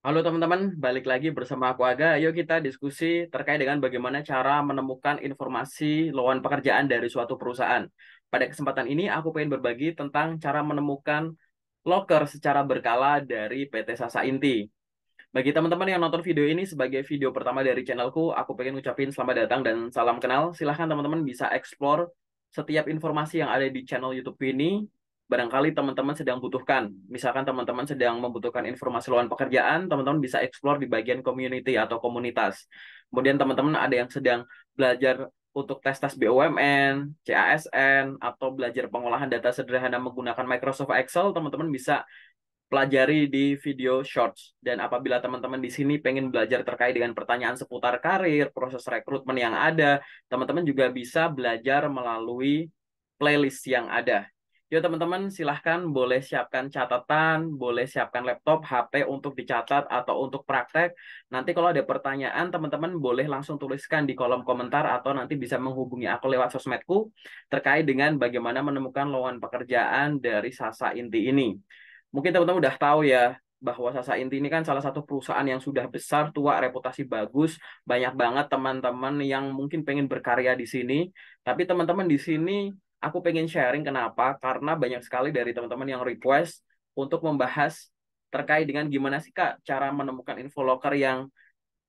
Halo teman-teman, balik lagi bersama aku Aga. Ayo kita diskusi terkait dengan bagaimana cara menemukan informasi lowongan pekerjaan dari suatu perusahaan. Pada kesempatan ini aku pengen berbagi tentang cara menemukan loker secara berkala dari PT Sasa Inti. Bagi teman-teman yang nonton video ini sebagai video pertama dari channelku, aku pengen ngucapin selamat datang dan salam kenal. Silahkan teman-teman bisa explore setiap informasi yang ada di channel YouTube ini. Barangkali teman-teman sedang butuhkan. Misalkan teman-teman sedang membutuhkan informasi lowongan pekerjaan, teman-teman bisa explore di bagian community atau komunitas. Kemudian teman-teman ada yang sedang belajar untuk tes-tes BUMN, CASN, atau belajar pengolahan data sederhana menggunakan Microsoft Excel, teman-teman bisa pelajari di video shorts. Dan apabila teman-teman di sini pengen belajar terkait dengan pertanyaan seputar karir, proses rekrutmen yang ada, teman-teman juga bisa belajar melalui playlist yang ada. Yuk teman-teman, silahkan boleh siapkan catatan, boleh siapkan laptop, HP untuk dicatat atau untuk praktek. Nanti kalau ada pertanyaan, teman-teman boleh langsung tuliskan di kolom komentar atau nanti bisa menghubungi aku lewat sosmedku terkait dengan bagaimana menemukan lowongan pekerjaan dari Sasa Inti ini. Mungkin teman-teman udah tahu ya bahwa Sasa Inti ini kan salah satu perusahaan yang sudah besar, tua, reputasi bagus, banyak banget teman-teman yang mungkin pengen berkarya di sini. Tapi teman-teman di sini aku pengen sharing kenapa? Karena banyak sekali dari teman-teman yang request untuk membahas terkait dengan gimana sih Kak cara menemukan info loker yang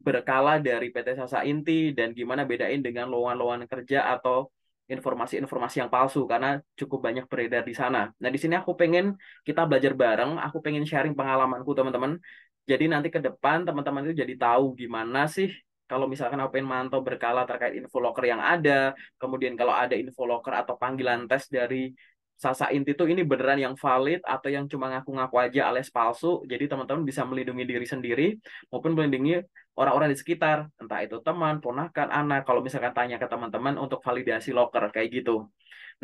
berkala dari PT Sasa Inti dan gimana bedain dengan lowongan-lowongan kerja atau informasi-informasi yang palsu karena cukup banyak beredar di sana. Nah, di sini aku pengen kita belajar bareng, aku pengen sharing pengalamanku teman-teman. Jadi nanti ke depan teman-teman itu jadi tahu gimana sih kalau misalkan aku pengen mantau berkala terkait info loker yang ada, kemudian kalau ada info loker atau panggilan tes dari Sasa Inti itu ini beneran yang valid atau yang cuma ngaku-ngaku aja alias palsu. Jadi teman-teman bisa melindungi diri sendiri maupun melindungi orang-orang di sekitar, entah itu teman, ponakan, anak, kalau misalkan tanya ke teman-teman untuk validasi loker, kayak gitu.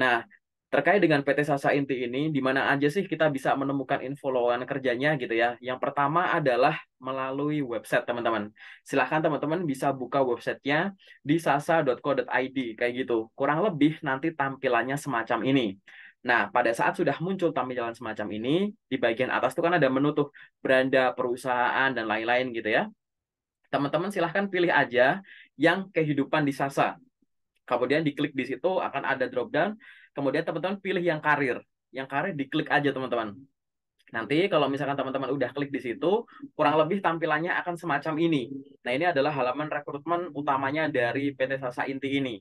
Nah, terkait dengan PT Sasa Inti ini, di mana aja sih kita bisa menemukan info lowongan kerjanya gitu ya. Yang pertama adalah melalui website teman-teman. Silahkan teman-teman bisa buka websitenya di sasa.co.id, kayak gitu. Kurang lebih nanti tampilannya semacam ini. Nah, pada saat sudah muncul tampilan semacam ini, di bagian atas itu kan ada menu tuh, beranda, perusahaan, dan lain-lain gitu ya. Teman-teman silahkan pilih aja yang kehidupan di Sasa. Kemudian diklik di situ akan ada drop down. Kemudian teman-teman pilih yang karir. Yang karir diklik aja teman-teman. Nanti kalau misalkan teman-teman udah klik di situ, kurang lebih tampilannya akan semacam ini. Nah, ini adalah halaman rekrutmen utamanya dari PT Sasa Inti ini.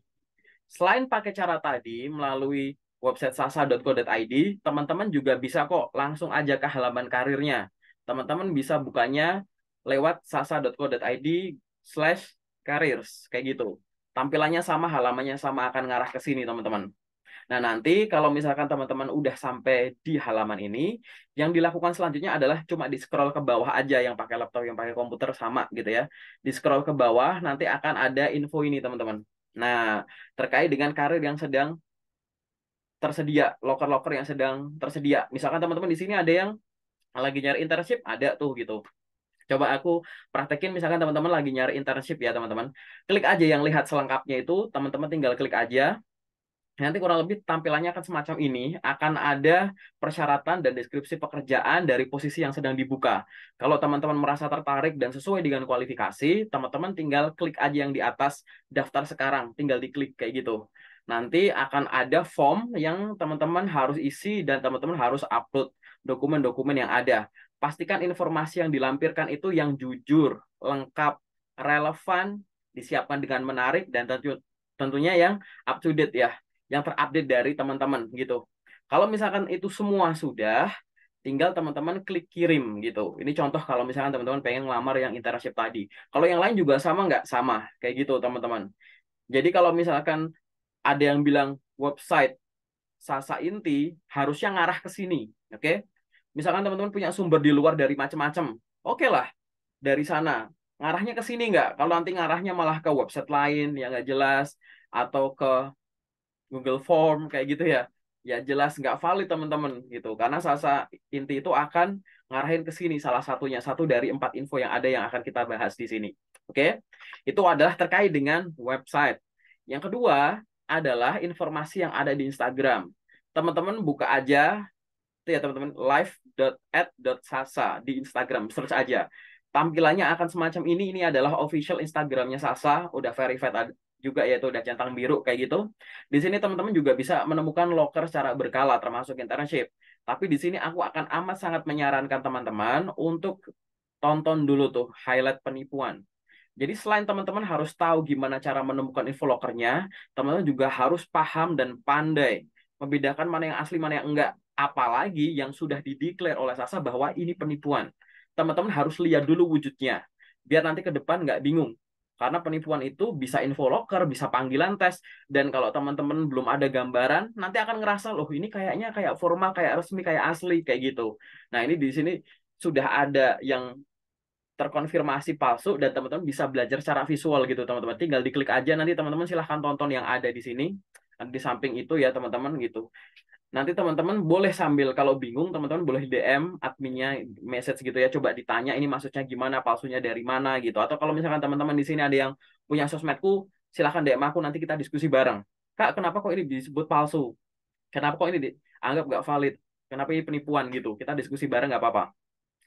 Selain pakai cara tadi melalui website sasa.co.id, teman-teman juga bisa kok langsung aja ke halaman karirnya. Teman-teman bisa bukanya lewat sasa.co.id/careers kayak gitu. Tampilannya sama, halamannya sama akan ngarah ke sini, teman-teman. Nah, nanti kalau misalkan teman-teman udah sampai di halaman ini, yang dilakukan selanjutnya adalah cuma di-scroll ke bawah aja, yang pakai laptop, yang pakai komputer sama gitu ya. Di-scroll ke bawah, nanti akan ada info ini, teman-teman. Nah, terkait dengan karir yang sedang tersedia, loker-loker yang sedang tersedia. Misalkan teman-teman di sini ada yang lagi nyari internship, ada tuh gitu. Coba aku praktekin misalkan teman-teman lagi nyari internship ya teman-teman. Klik aja yang lihat selengkapnya itu, teman-teman tinggal klik aja. Nanti kurang lebih tampilannya akan semacam ini, akan ada persyaratan dan deskripsi pekerjaan dari posisi yang sedang dibuka. Kalau teman-teman merasa tertarik dan sesuai dengan kualifikasi, teman-teman tinggal klik aja yang di atas daftar sekarang, tinggal diklik kayak gitu. Nanti akan ada form yang teman-teman harus isi dan teman-teman harus upload dokumen-dokumen yang ada. Pastikan informasi yang dilampirkan itu yang jujur, lengkap, relevan, disiapkan dengan menarik, dan tentunya yang up to date ya, yang terupdate dari teman-teman gitu. Kalau misalkan itu semua sudah, tinggal teman-teman klik kirim gitu. Ini contoh kalau misalkan teman-teman pengen ngelamar yang internship tadi. Kalau yang lain juga sama nggak? Sama, kayak gitu teman-teman. Jadi kalau misalkan ada yang bilang website Sasa Inti harusnya ngarah ke sini, oke? Misalkan teman-teman punya sumber di luar dari macam-macam, oke lah dari sana. Ngarahnya ke sini nggak? Kalau nanti ngarahnya malah ke website lain yang nggak jelas atau ke Google Form kayak gitu ya, ya jelas nggak valid teman-teman gitu. Karena Sasa Inti itu akan ngarahin ke sini salah satunya, satu dari 4 info yang ada yang akan kita bahas di sini. Oke, itu adalah terkait dengan website. Yang kedua adalah informasi yang ada di Instagram. Teman-teman buka aja itu ya teman-teman live.at.sasa di Instagram, search aja. tampilannya akan semacam ini. Ini adalah official Instagramnya Sasa, udah verified juga ya, itu udah centang biru kayak gitu. Di sini teman-teman juga bisa menemukan locker secara berkala termasuk internship. Tapi di sini aku akan amat sangat menyarankan teman-teman untuk tonton dulu tuh highlight penipuan. Jadi selain teman-teman harus tahu gimana cara menemukan info lockernya, teman-teman juga harus paham dan pandai membedakan mana yang asli, mana yang enggak. Apalagi yang sudah dideklar oleh Sasa bahwa ini penipuan. Teman-teman harus lihat dulu wujudnya, biar nanti ke depan nggak bingung. Karena penipuan itu bisa info locker, bisa panggilan tes, dan kalau teman-teman belum ada gambaran, nanti akan ngerasa, loh ini kayaknya kayak formal, kayak resmi, kayak asli, kayak gitu. Nah ini di sini sudah ada yang terkonfirmasi palsu dan teman-teman bisa belajar secara visual gitu teman-teman. Tinggal diklik aja, nanti teman-teman silahkan tonton yang ada di sini. Nanti di samping itu ya teman-teman gitu. Nanti teman-teman boleh sambil kalau bingung teman-teman boleh DM adminnya message gitu ya. Coba ditanya ini maksudnya gimana, palsunya dari mana gitu. Atau kalau misalkan teman-teman di sini ada yang punya sosmedku, silahkan DM aku nanti kita diskusi bareng. Kak, kenapa kok ini disebut palsu? Kenapa kok ini dianggap nggak valid? Kenapa ini penipuan gitu? Kita diskusi bareng nggak apa-apa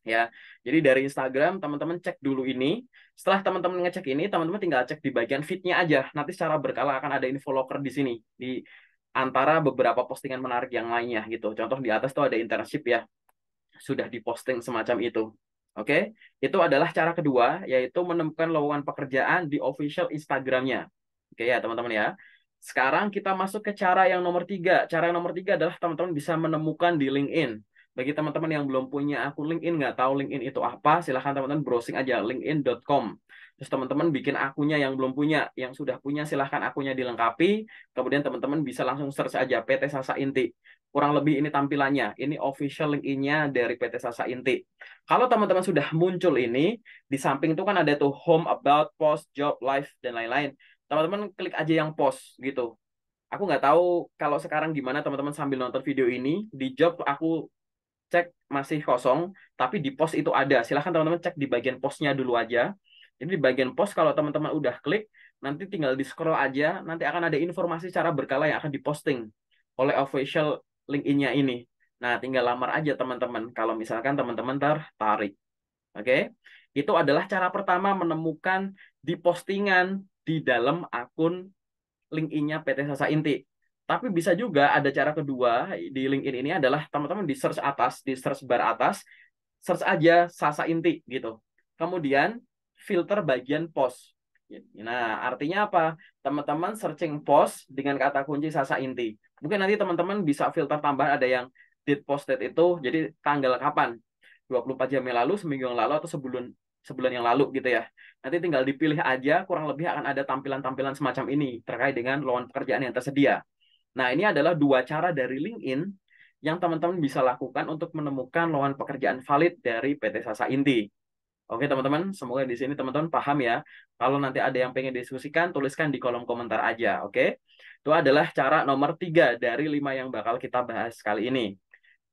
ya. Jadi dari Instagram teman-teman cek dulu ini. Setelah teman-teman ngecek ini, teman-teman tinggal cek di bagian feed-nya aja. Nanti secara berkala akan ada info locker di sini di antara beberapa postingan menarik yang lainnya gitu. Contoh di atas tuh ada internship ya. Sudah diposting semacam itu. Oke, itu adalah cara kedua, yaitu menemukan lowongan pekerjaan di official Instagramnya. Oke ya teman-teman ya. Sekarang kita masuk ke cara yang nomor tiga. Cara yang nomor tiga adalah teman-teman bisa menemukan di LinkedIn. Bagi teman-teman yang belum punya akun LinkedIn, nggak tahu LinkedIn itu apa, silahkan teman-teman browsing aja linkedin.com. Terus teman-teman bikin akunnya yang belum punya, yang sudah punya silahkan akunnya dilengkapi. Kemudian teman-teman bisa langsung search aja PT Sasa Inti. Kurang lebih ini tampilannya. Ini official LinkedIn-nya dari PT Sasa Inti. Kalau teman-teman sudah muncul ini, di samping itu kan ada tuh home, about, post, job, live, dan lain-lain. Teman-teman klik aja yang post gitu. Aku nggak tahu kalau sekarang gimana teman-teman sambil nonton video ini. Di job aku cek masih kosong, tapi di post itu ada. Silahkan teman-teman cek di bagian postnya dulu aja. Jadi di bagian post kalau teman-teman udah klik, nanti tinggal di scroll aja, nanti akan ada informasi secara berkala yang akan diposting oleh official LinkedIn-nya ini. Nah, tinggal lamar aja teman-teman kalau misalkan teman-teman tertarik. Oke? Itu adalah cara pertama menemukan di postingan di dalam akun LinkedIn-nya PT Sasa Inti. Tapi bisa juga ada cara kedua di LinkedIn ini adalah teman-teman di search atas, di search bar atas, search aja Sasa Inti gitu. Kemudian filter bagian post. Nah, artinya apa? Teman-teman searching post dengan kata kunci Sasa Inti. Mungkin nanti teman-teman bisa filter tambahan ada yang date posted itu, jadi tanggal kapan? 24 jam yang lalu, seminggu yang lalu, atau sebulan yang lalu gitu ya. Nanti tinggal dipilih aja, kurang lebih akan ada tampilan-tampilan semacam ini terkait dengan lowongan pekerjaan yang tersedia. Nah, ini adalah dua cara dari LinkedIn yang teman-teman bisa lakukan untuk menemukan lowongan pekerjaan valid dari PT Sasa Inti. Oke, teman-teman, semoga di sini teman-teman paham ya. Kalau nanti ada yang pengen diskusikan, tuliskan di kolom komentar aja, oke? Itu adalah cara nomor 3 dari 5 yang bakal kita bahas kali ini.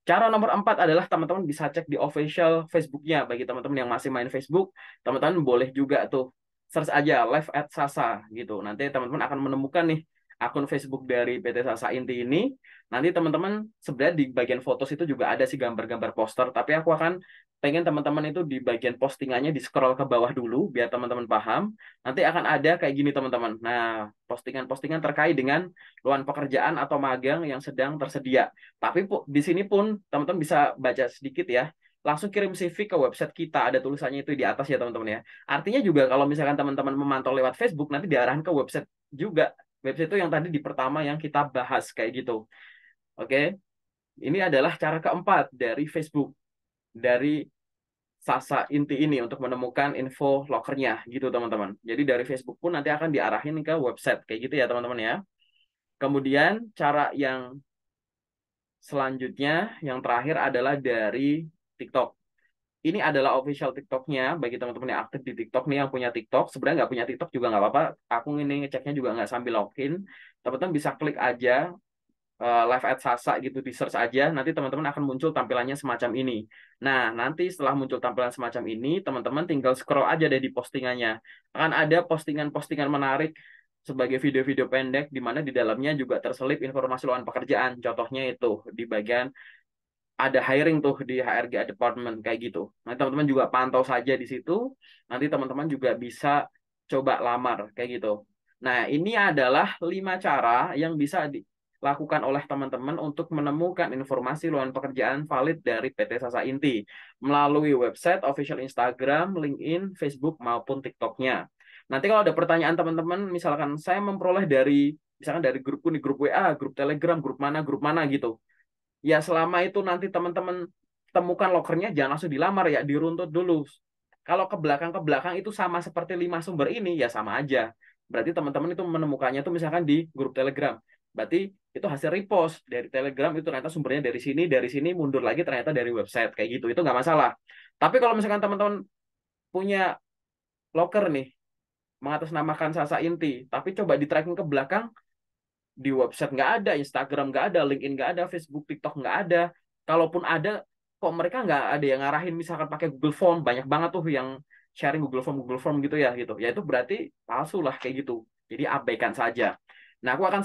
Cara nomor 4 adalah teman-teman bisa cek di official Facebook-nya. Bagi teman-teman yang masih main Facebook, teman-teman boleh juga tuh search aja live at Sasa gitu. Nanti teman-teman akan menemukan nih akun Facebook dari PT Sasa Inti ini. Nanti teman-teman sebenarnya di bagian fotos itu juga ada sih gambar-gambar poster, tapi aku akan pengen teman-teman itu di bagian postingannya di scroll ke bawah dulu biar teman-teman paham. Nanti akan ada kayak gini teman-teman. Nah, postingan-postingan terkait dengan lowongan pekerjaan atau magang yang sedang tersedia. Tapi di sini pun teman-teman bisa baca sedikit ya. Langsung kirim CV ke website kita. Ada tulisannya itu di atas ya teman-teman ya. Artinya juga kalau misalkan teman-teman memantau lewat Facebook, nanti diarahkan ke website juga. Website itu yang tadi di pertama yang kita bahas kayak gitu. Oke. Ini adalah cara keempat dari Facebook. Dari Sasa Inti ini untuk menemukan info lockernya gitu teman-teman. Jadi dari Facebook pun nanti akan diarahin ke website. Kayak gitu ya teman-teman ya. Kemudian cara yang selanjutnya, yang terakhir adalah dari TikTok. Ini adalah official TikToknya bagi teman-teman yang aktif di TikTok nih, yang punya TikTok. Sebenarnya nggak punya TikTok juga nggak apa-apa. Aku ini ngeceknya juga nggak sambil login. Teman-teman bisa klik aja live at Sasa gitu, di search aja. Nanti teman-teman akan muncul tampilannya semacam ini. Nah, nanti setelah muncul tampilan semacam ini, teman-teman tinggal scroll aja deh di postingannya. Akan ada postingan-postingan menarik sebagai video-video pendek di mana di dalamnya juga terselip informasi lowongan pekerjaan. Contohnya itu di bagian ada hiring tuh di HRG department kayak gitu. Nah, teman-teman juga pantau saja di situ. Nanti teman-teman juga bisa coba lamar kayak gitu. Nah, ini adalah 5 cara yang bisa dilakukan oleh teman-teman untuk menemukan informasi lowongan pekerjaan valid dari PT Sasa Inti melalui website, official Instagram, LinkedIn, Facebook maupun TikTok-nya. Nanti kalau ada pertanyaan teman-teman, misalkan saya memperoleh dari misalkan dari grup nih, grup WA, grup Telegram, grup mana gitu. Ya selama itu nanti teman-teman temukan lokernya, jangan langsung dilamar ya, diruntut dulu. Kalau ke belakang itu sama seperti 5 sumber ini, ya sama aja. Berarti teman-teman itu menemukannya itu misalkan di grup Telegram. Berarti itu hasil repost dari Telegram, itu ternyata sumbernya dari sini mundur lagi ternyata dari website kayak gitu. Itu nggak masalah. Tapi kalau misalkan teman-teman punya loker nih, mengatasnamakan Sasa Inti, tapi coba di tracking ke belakang, di website nggak ada, Instagram nggak ada, LinkedIn nggak ada, Facebook, TikTok nggak ada. Kalaupun ada, kok mereka nggak ada yang ngarahin misalkan pakai Google Form. Banyak banget tuh yang sharing Google Form gitu ya gitu. Ya itu berarti palsu lah kayak gitu. Jadi abaikan saja. Nah, aku akan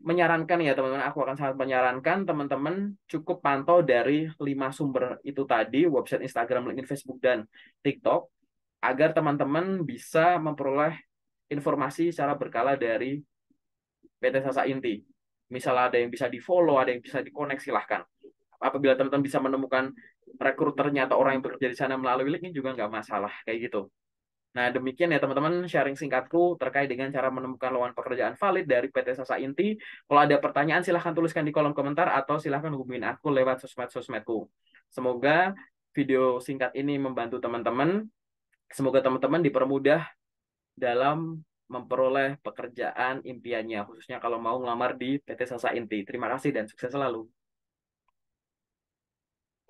menyarankan ya teman-teman, aku akan sangat menyarankan teman-teman cukup pantau dari 5 sumber itu tadi, website, Instagram, LinkedIn, Facebook, dan TikTok, agar teman-teman bisa memperoleh informasi secara berkala dari PT Sasa Inti. Misal ada yang bisa di-follow, ada yang bisa di-connect, silahkan. Apabila teman-teman bisa menemukan rekruternya atau orang yang bekerja di sana melalui link ini juga nggak masalah, kayak gitu. Nah, demikian ya teman-teman sharing singkatku terkait dengan cara menemukan lowongan pekerjaan valid dari PT Sasa Inti. Kalau ada pertanyaan silahkan tuliskan di kolom komentar atau silahkan hubungin aku lewat sosmed-sosmedku. Semoga video singkat ini membantu teman-teman. Semoga teman-teman dipermudah dalam memperoleh pekerjaan impiannya, khususnya kalau mau ngelamar di PT Sasa Inti. Terima kasih dan sukses selalu.